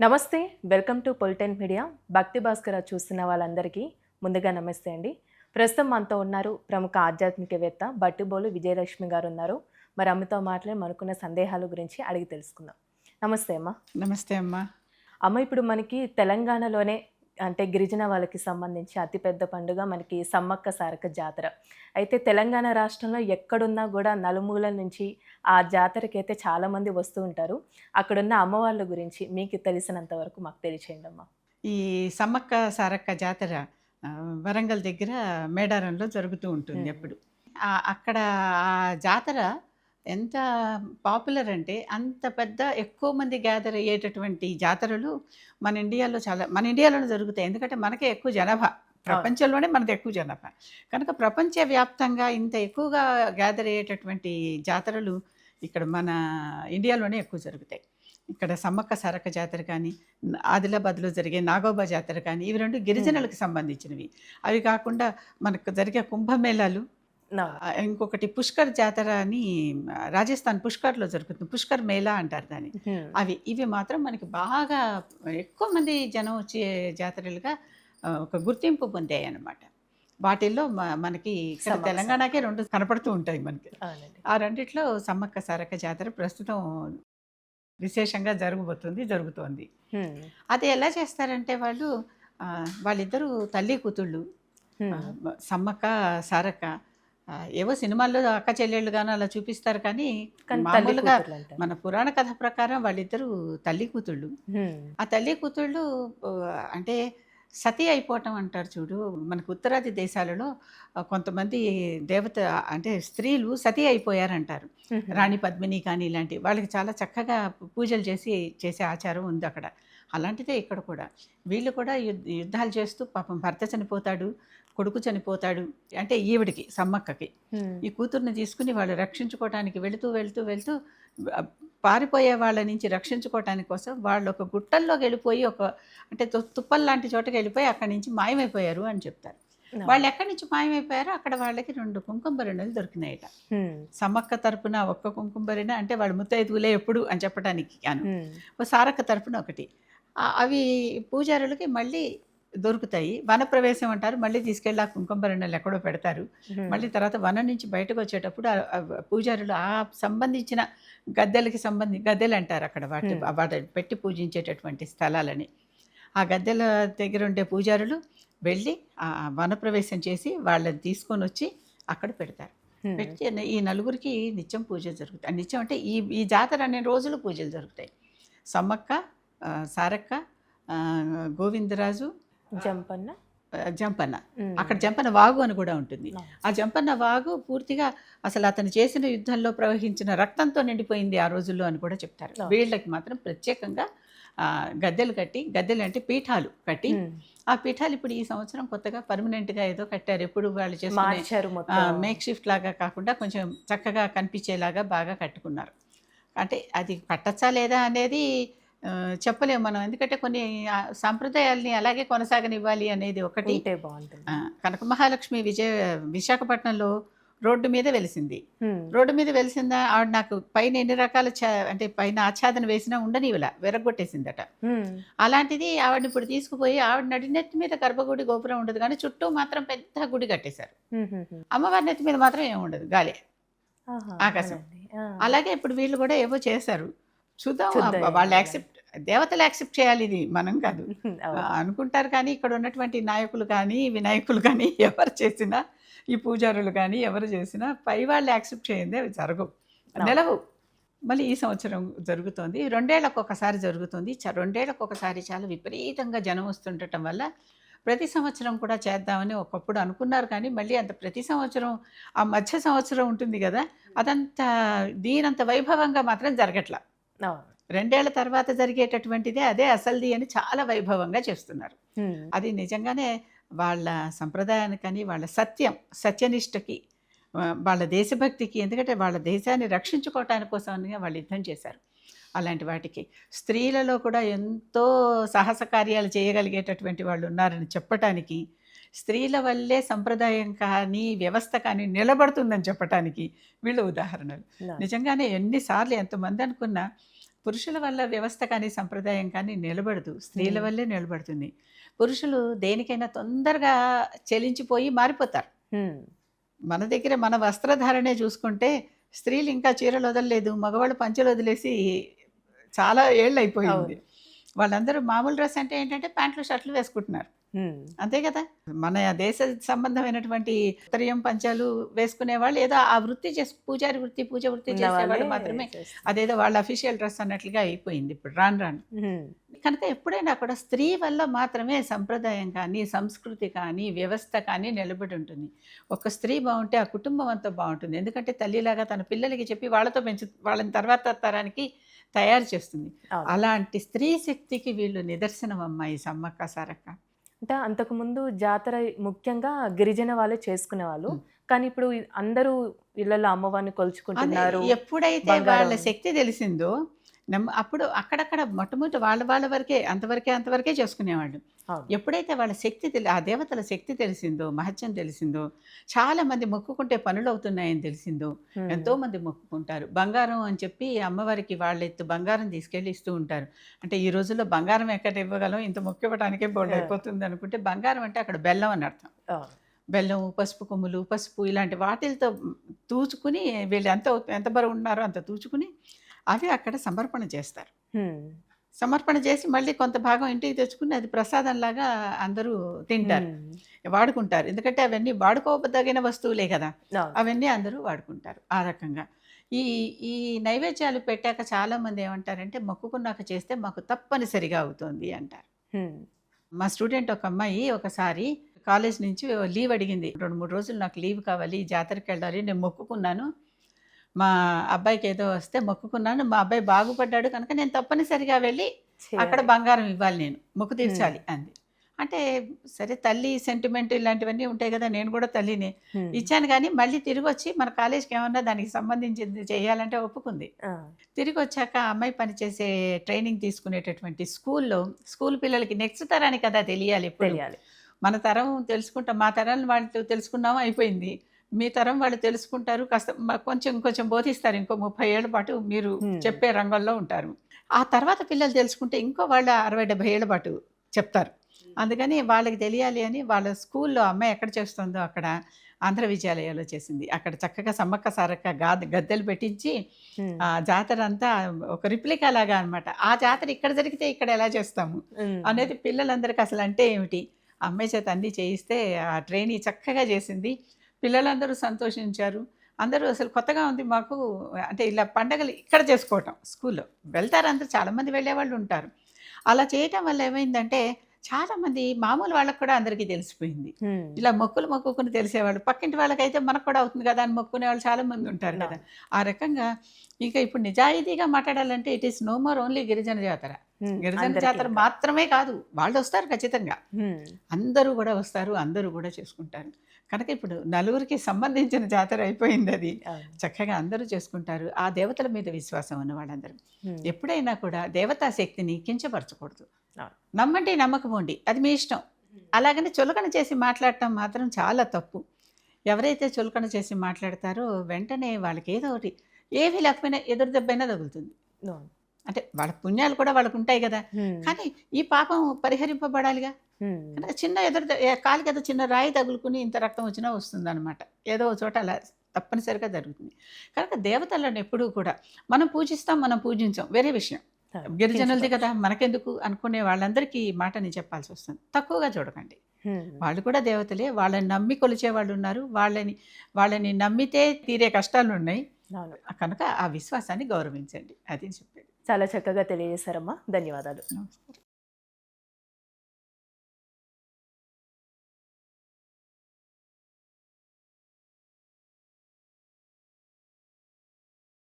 నమస్తే. Welcome to పొలిటెన్ media. భక్తి భాస్కర చూస్తున్న వాళ్ళందరికీ ముందుగా నమస్తే అండి. ప్రస్తుతం మనతో ఉన్నారు ప్రముఖ ఆధ్యాత్మికవేత్త బట్టిబోలు విజయలక్ష్మి గారు ఉన్నారు. మరి అమ్మతో మాట్లాడి మనకున్న సందేహాల గురించి అడిగి తెలుసుకుందాం. నమస్తే అమ్మ. నమస్తే అమ్మా. అమ్మ, ఇప్పుడు మనకి తెలంగాణలోనే అంటే గిరిజన వాళ్ళకి సంబంధించి అతిపెద్ద పండుగ మనకి సమ్మక్క సారక్క జాతర. అయితే తెలంగాణ రాష్ట్రంలో ఎక్కడున్నా కూడా నలుమూలల నుంచి ఆ జాతరకైతే చాలామంది వస్తూ ఉంటారు. అక్కడున్న అమ్మవార్ల గురించి మీకు తెలిసినంత వరకు మాకు తెలియచేయండి అమ్మ. ఈ సమ్మక్క సారక్క జాతర వరంగల్ దగ్గర మేడారంలో జరుగుతూ ఉంటుంది ఎప్పుడు. అక్కడ ఆ జాతర ఎంత పాపులర్ అంటే అంత పెద్ద ఎక్కువ మంది గ్యాదర్ అయ్యేటటువంటి జాతరలు మన ఇండియాలోనే జరుగుతాయి. ఎందుకంటే మనకే ఎక్కువ జనాభా, ప్రపంచంలోనే మనది ఎక్కువ జనాభా కనుక ప్రపంచవ్యాప్తంగా ఇంత ఎక్కువగా గ్యాదర్ అయ్యేటటువంటి జాతరలు ఇక్కడ మన ఇండియాలోనే ఎక్కువ జరుగుతాయి. ఇక్కడ సమ్మక్క సారక్క జాతర కానీ, ఆదిలాబాద్లో జరిగే నాగోబా జాతర కానీ, ఇవి రెండు గిరిజనులకు సంబంధించినవి. అవి కాకుండా మనకు జరిగే కుంభమేళాలు, ఇంకొకటి పుష్కర్ జాతర అని రాజస్థాన్ పుష్కర్లో జరుగుతుంది. పుష్కర్ మేళా అంటారు దాన్ని. ఇవి మాత్రం మనకి బాగా ఎక్కువ మంది జనం వచ్చే జాతరలుగా ఒక గుర్తింపు పొందాయి అన్నమాట. వాటిల్లో మనకి ఇక్కడ తెలంగాణకే రెండు కనపడుతూ ఉంటాయి మనకి. ఆ రెండిట్లో సమ్మక్క సారక్క జాతర ప్రస్తుతం విశేషంగా జరుగుతోంది. అది ఎలా చేస్తారంటే వాళ్ళిద్దరూ తల్లి కూతుళ్ళు, సమ్మక్క సారక్క. ఏవో సినిమాల్లో అక్క చెల్లెళ్ళుగాను అలా చూపిస్తారు కానీ మామూలుగా మన పురాణ కథ ప్రకారం వాళ్ళిద్దరూ తల్లి కూతుళ్ళు. ఆ తల్లి కూతుళ్ళు అంటే సతీ అయిపోవటం అంటారు చూడు. మనకు ఉత్తరాది దేశాలలో కొంతమంది దేవత అంటే స్త్రీలు సతీ అయిపోయారంటారు. రాణి పద్మిని కానీ ఇలాంటి వాళ్ళకి చాలా చక్కగా పూజలు చేసే ఆచారం ఉంది అక్కడ. అలాంటిదే ఇక్కడ కూడా. వీళ్ళు కూడా యుద్ధాలు చేస్తూ పాపం భర్త చనిపోతాడు, కొడుకు చనిపోతాడు. అంటే ఈవిడికి సమ్మక్కకి ఈ కూతుర్ని తీసుకుని వాళ్ళు రక్షించుకోవటానికి వెళుతూ పారిపోయే వాళ్ళ నుంచి రక్షించుకోవటానికి కోసం వాళ్ళు ఒక గుట్టల్లోకి వెళ్ళిపోయి అంటే తుప్పల్ లాంటి చోటకి వెళ్ళిపోయి అక్కడి నుంచి మాయమైపోయారు అని చెప్తారు. వాళ్ళు ఎక్కడి నుంచి మాయమైపోయారో అక్కడ వాళ్ళకి 2 కుంకుమబరిణలు దొరికినాయట. సమ్మక్క తరపున ఒక్క కుంకుమబరిణ, అంటే వాళ్ళు ముత్తైదువులే ఎప్పుడు అని చెప్పడానికి గాను. సారక్క తరపున ఒకటి. అవి పూజారులకి మళ్ళీ దొరుకుతాయి. వనప్రవేశం అంటారు. మళ్ళీ తీసుకెళ్ళి ఆ కుంకుమబరిణలు ఎక్కడో పెడతారు. మళ్ళీ తర్వాత వనం నుంచి బయటకు వచ్చేటప్పుడు పూజారులు ఆ సంబంధించిన గద్దెలు అంటారు అక్కడ వాటి పెట్టి పూజించేటటువంటి స్థలాలని. ఆ గద్దెల దగ్గర ఉండే పూజారులు వెళ్ళి ఆ వనప్రవేశం చేసి వాళ్ళని తీసుకొని వచ్చి అక్కడ పెడతారు. పెట్టి ఈ నలుగురికి నిత్యం పూజలు జరుగుతాయి. నిత్యం అంటే ఈ జాతర అనే రోజులు పూజలు జరుగుతాయి. సమ్మక్క, సారక్క, గోవిందరాజు, జంపన్న. అక్కడ జంపన్న వాగు అని కూడా ఉంటుంది. ఆ జంపన్న వాగు పూర్తిగా అసలు అతను చేసిన యుద్ధంలో ప్రవహించిన రక్తంతో నిండిపోయింది ఆ రోజుల్లో అని కూడా చెప్తారు. వీళ్ళకి మాత్రం ప్రత్యేకంగా గద్దెలు అంటే పీఠాలు కట్టి, ఆ పీఠాలు ఇప్పుడు ఈ సంవత్సరం కొత్తగా పర్మనెంట్గా ఏదో కట్టారు. ఎప్పుడు వాళ్ళు చేసిన మేక్ షిఫ్ట్ లాగా కాకుండా కొంచెం చక్కగా కనిపించేలాగా బాగా కట్టుకున్నారు. అంటే అది కట్టచ్చా లేదా అనేది చెప్పలేము మనం. ఎందుకంటే కొన్ని సాంప్రదాయాల్ని అలాగే కొనసాగనివ్వాలి అనేది ఒకటి. కనక మహాలక్ష్మి విశాఖపట్నంలో రోడ్డు మీద వెలిసింది. రోడ్డు మీద వెలిసిందా ఆవిడ నాకు పైన ఎన్ని రకాల అంటే పైన ఆచ్ఛాదన వేసినా ఉండనివిలా విరగొట్టేసిందట. అలాంటిది ఆవిడని ఇప్పుడు తీసుకుపోయి ఆవిడ నడినెత్తి మీద గర్భగుడి గోపురం ఉండదు కానీ చుట్టూ మాత్రం పెద్ద గుడి కట్టేశారు. అమ్మవారి నెత్తి మీద మాత్రం ఏముండదు, గాలి, ఆకాశం. అలాగే ఇప్పుడు వీళ్ళు కూడా ఏవో చేశారు. చూద్దాం. వాళ్ళు దేవతలు యాక్సెప్ట్ చేయాలి, ఇది మనం కాదు అనుకుంటారు. కానీ ఇక్కడ ఉన్నటువంటి నాయకులు కానీ వినాయకులు కానీ ఎవరు చేసినా, ఈ పూజారులు కానీ ఎవరు చేసినా పై వాళ్ళు యాక్సెప్ట్ చేయండి అవి జరగవు, నెలవు. మళ్ళీ ఈ సంవత్సరం జరుగుతుంది. 2 ఏళ్లకు ఒకసారి జరుగుతుంది. 2 ఏళ్లకు ఒకసారి చాలా విపరీతంగా జనం వస్తుండటం వల్ల ప్రతి సంవత్సరం కూడా చేద్దామని ఒకప్పుడు అనుకున్నారు. కానీ మళ్ళీ అంత ప్రతి సంవత్సరం ఆ మధ్య సంవత్సరం ఉంటుంది కదా, అదంతా దీనంత వైభవంగా మాత్రం జరగట్లా. 2 ఏళ్ల తర్వాత జరిగేటటువంటిదే అదే అసలుది అని చాలా వైభవంగా చేస్తున్నారు. అది నిజంగానే వాళ్ళ సంప్రదాయానికని, వాళ్ళ సత్యనిష్టకి, వాళ్ళ దేశభక్తికి, ఎందుకంటే వాళ్ళ దేశాన్ని రక్షించుకోవటానికి కోసమని వాళ్ళు యుద్ధం చేశారు. అలాంటి వాటికి స్త్రీలలో కూడా ఎంతో సాహస కార్యాలు చేయగలిగేటటువంటి వాళ్ళు ఉన్నారని చెప్పటానికి, స్త్రీల వల్లే సంప్రదాయం కానీ వ్యవస్థ కానీ నిలబడుతుందని చెప్పటానికి వీళ్ళు ఉదాహరణలు. నిజంగానే ఎన్నిసార్లు ఎంతమంది అనుకున్నా పురుషుల వల్ల వ్యవస్థ కానీ సంప్రదాయం కానీ నిలబడదు, స్త్రీల వల్లే నిలబడుతుంది. పురుషులు దేనికైనా తొందరగా చెలించిపోయి మారిపోతారు. మన దగ్గర మన వస్త్రధారణే చూసుకుంటే స్త్రీలు ఇంకా చీరలు వదలలేదు, మగవాళ్ళు పంచెలు వదిలేసి చాలా ఏళ్ళు అయిపోయింది. వాళ్ళందరూ మామూలు డ్రెస్ అంటే ఏంటంటే ప్యాంట్లు షర్ట్లు వేసుకుంటున్నారు, అంతే కదా. మన దేశ సంబంధమైనటువంటి ఉత్తరీయం పంచాలు వేసుకునే వాళ్ళు ఏదో ఆ వృత్తి పూజారి వృత్తి పూజ వృత్తి చేసేవాళ్ళు మాత్రమే అదేదో వాళ్ళ అఫీషియల్ డ్రెస్ అన్నట్లుగా అయిపోయింది ఇప్పుడు రాను రాను. కనుక ఎప్పుడైనా కూడా స్త్రీ వల్ల మాత్రమే సంప్రదాయం కానీ సంస్కృతి కానీ వ్యవస్థ కానీ నిలబడి ఉంటుంది. ఒక స్త్రీ బాగుంటే ఆ కుటుంబం అంతా బాగుంటుంది. ఎందుకంటే తల్లిలాగా తన పిల్లలకి చెప్పి వాళ్ళతో వాళ్ళని తర్వాత తరానికి తయారు చేస్తుంది. అలాంటి స్త్రీ శక్తికి వీళ్ళు నిదర్శనం అమ్మ ఈ సమ్మక్క సారక్క. అంటే అంతకుముందు జాతర ముఖ్యంగా గిరిజన వాళ్ళు చేసుకునేవాళ్ళు, కానీ ఇప్పుడు అందరూ ఇళ్లలో అమ్మవారిని కొలుచుకుంటున్నారు. ఎప్పుడైతే వాళ్ళ శక్తి తెలిసిందో అప్పుడు అక్కడక్కడ మొట్టమొదటి వాళ్ళ అంతవరకే చేసుకునేవాళ్ళు. ఎప్పుడైతే వాళ్ళ శక్తి ఆ దేవతల శక్తి తెలిసిందో, మహత్యం తెలిసిందో, చాలా మంది మొక్కుకుంటే పనులు అవుతున్నాయని తెలిసిందో ఎంతో మంది మొక్కుకుంటారు. బంగారం అని చెప్పి అమ్మవారికి వాళ్ళ ఎత్తు బంగారం తీసుకెళ్ళి ఇస్తూ ఉంటారు. అంటే ఈ రోజుల్లో బంగారం ఎక్కడ ఇవ్వగలం, ఇంత మొక్కివ్వడానికే బోల్డ్ అయిపోతుంది అనుకుంటే, బంగారం అంటే అక్కడ బెల్లం అని అర్థం. బెల్లం, పసుపు కొమ్ములు, పసుపు ఇలాంటి వాటిలతో తూచుకుని వీళ్ళు ఎంత బరువు ఉన్నారో అంత తూచుకుని అవి అక్కడ సమర్పణ చేస్తారు. సమర్పణ చేసి మళ్ళీ కొంత భాగం ఇంటికి తెచ్చుకుని అది ప్రసాదంలాగా అందరూ తింటారు, వాడుకుంటారు. ఎందుకంటే అవన్నీ వాడుకోదగిన వస్తువులే కదా, అవన్నీ అందరూ వాడుకుంటారు. ఆ రకంగా ఈ నైవేద్యాలు పెట్టాక చాలామంది ఏమంటారంటే, మొక్కుకున్నాక చేస్తే మాకు తప్పనిసరిగా అవుతుంది అంటారు. మా స్టూడెంట్ ఒక అమ్మాయి ఒకసారి కాలేజ్ నుంచి లీవ్ అడిగింది. 2-3 రోజులు నాకు లీవ్ కావాలి, జాతరకి వెళ్ళాలి, నేను మొక్కుకున్నాను, మా అబ్బాయికి ఏదో వస్తే మొక్కుకున్నాను, మా అబ్బాయి బాగుపడ్డాడు కనుక నేను తప్పనిసరిగా వెళ్ళి అక్కడ బంగారం ఇవ్వాలి, నేను మొక్కు తీర్చాలి అంది. అంటే సరే, తల్లి సెంటిమెంట్ ఇలాంటివన్నీ ఉంటాయి కదా, నేను కూడా తల్లిని ఇచ్చాను. కానీ మళ్ళీ తిరిగి వచ్చి మన కాలేజ్కి ఏమన్నా దానికి సంబంధించింది చేయాలంటే ఒప్పుకుంది. తిరిగి వచ్చాక అమ్మాయి పనిచేసే ట్రైనింగ్ తీసుకునేటటువంటి స్కూల్ పిల్లలకి నెక్స్ట్ తరానికి కదా తెలియాలి. మన తరం తెలుసుకుంటాం, మా తరాన్ని వాళ్ళు తెలుసుకున్నాము, అయిపోయింది. మీ తరం వాళ్ళు తెలుసుకుంటారు, కాస్త కొంచెం బోధిస్తారు. ఇంకో 30 ఏళ్ల పాటు మీరు చెప్పే రంగంలో ఉంటారు. ఆ తర్వాత పిల్లలు తెలుసుకుంటే ఇంకో వాళ్ళు 60-70 ఏళ్ల పాటు చెప్తారు. అందుకని వాళ్ళకి తెలియాలి అని వాళ్ళ స్కూల్లో అమ్మాయి ఎక్కడ చేస్తుందో అక్కడ ఆంధ్ర విద్యాలయాలో చేసింది. అక్కడ చక్కగా సమ్మక్క సారక్క గద్దెలు పెట్టించి ఆ జాతర అంతా ఒక రిప్లికా లాగా అనమాట. ఆ జాతర ఇక్కడ జరిగితే ఇక్కడ ఎలా చేస్తాము అనేది పిల్లలందరికీ అసలు అంటే ఏమిటి, అమ్మాయి చేత అన్నీ చేయిస్తే ఆ ట్రైనీ చక్కగా చేసింది. పిల్లలందరూ సంతోషించారు. అందరూ అసలు కొత్తగా ఉంది మాకు, అంటే ఇలా పండగలు ఇక్కడ చేసుకోవటం. స్కూల్లో వెళ్తారు అందరూ, చాలామంది వెళ్ళేవాళ్ళు ఉంటారు. అలా చేయటం వల్ల ఏమైందంటే చాలామంది మామూలు వాళ్ళకు కూడా అందరికీ తెలిసిపోయింది. ఇలా మొక్కుకుని తెలిసేవాళ్ళు, పక్కింటి వాళ్ళకైతే మనకు కూడా అవుతుంది కదా అని మొక్కునే వాళ్ళు చాలామంది ఉంటారు కదా. ఆ రకంగా ఇంకా ఇప్పుడు నిజాయితీగా మాట్లాడాలంటే it is no more only గిరిజన జాతర. గిరిజన జాతర మాత్రమే కాదు, వాళ్ళు వస్తారు ఖచ్చితంగా, అందరూ కూడా వస్తారు, అందరూ కూడా చేసుకుంటారు. కనుక ఇప్పుడు నలుగురికి సంబంధించిన జాతర అయిపోయింది అది. చక్కగా అందరూ చేసుకుంటారు. ఆ దేవతల మీద విశ్వాసం ఉన్న వాళ్ళందరూ ఎప్పుడైనా కూడా దేవతా శక్తిని కించపరచకూడదు. నమ్మండి, నమ్మకముండి, అది మీ ఇష్టం. అలాగని చులకన చేసి మాట్లాడటం మాత్రం చాలా తప్పు. ఎవరైతే చులకన చేసి మాట్లాడతారో వెంటనే వాళ్ళకి ఏదో ఒకటి, ఏమీ లేకపోయినా ఎదురు దెబ్బైనా తగులుతుంది. అంటే వాళ్ళ పుణ్యాలు కూడా వాళ్ళకు ఉంటాయి కదా, కానీ ఈ పాపం పరిహరింపబడాలిగా. చిన్న కాలికి ఏదో చిన్న రాయి తగులుకుని ఇంత రక్తం వచ్చినా వస్తుంది అనమాట, ఏదో చోట అలా తప్పనిసరిగా జరుగుతుంది. కనుక దేవతలను ఎప్పుడూ కూడా మనం పూజిస్తాం, మనం పూజించాం వేరే విషయం. గిరిజనులది కదా మనకెందుకు అనుకునే వాళ్ళందరికీ ఈ మాట నేను చెప్పాల్సి వస్తుంది. తక్కువగా చూడకండి, వాళ్ళు కూడా దేవతలే. వాళ్ళని నమ్మి కొలిచే వాళ్ళు ఉన్నారు, వాళ్ళని నమ్మితే తీరే కష్టాలు ఉన్నాయి. కనుక ఆ విశ్వాసాన్ని గౌరవించండి, అది చెప్పేది. చాలా చక్కగా తెలియజేశారమ్మా, ధన్యవాదాలు. నమస్కారం.